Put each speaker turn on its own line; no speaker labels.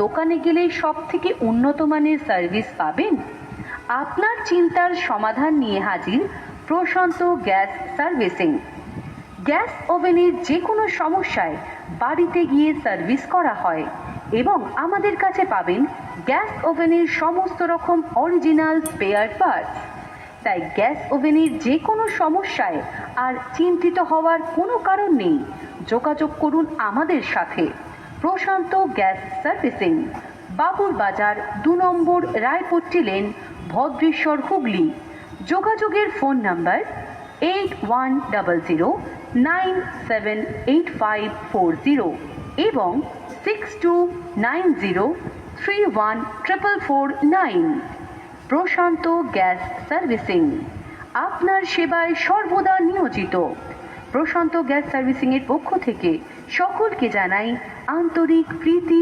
দোকানে গেলে সবথেকে উন্নত মানের সার্ভিস পাবেন? আপনার চিন্তার সমাধান নিয়ে হাজির প্রশান্ত গ্যাস সার্ভিসিং। গ্যাস ওভেনের যে কোনো সমস্যায় বাড়িতে গিয়ে সার্ভিস করা হয় এবং আমাদের কাছে পাবেন গ্যাস ওভেনের সমস্ত রকম অরিজিনাল স্পেয়ার পার্টস। তাই গ্যাস ওভেনের যে কোনো সমস্যায় আর চিন্তিত হওয়ার কোনো কারণ নেই। যোগাযোগ করুন আমাদের সাথে। প্রশান্ত গ্যাস সার্ভিসিং, বাবুর বাজার 2 নম্বর রায়পট্টি লেন, ভদ্রেশ্বর, হুগলি। যোগাযোগের ফোন নাম্বার 8100978540 এবং 6290314449। প্রশান্ত গ্যাস সার্ভিসিং, আপনার সেবায় সর্বদা নিয়োজিত। প্রশান্ত গ্যাস সার্ভিসিং এর পক্ষ থেকে সকলকে জানাই আন্তরিক প্রীতি।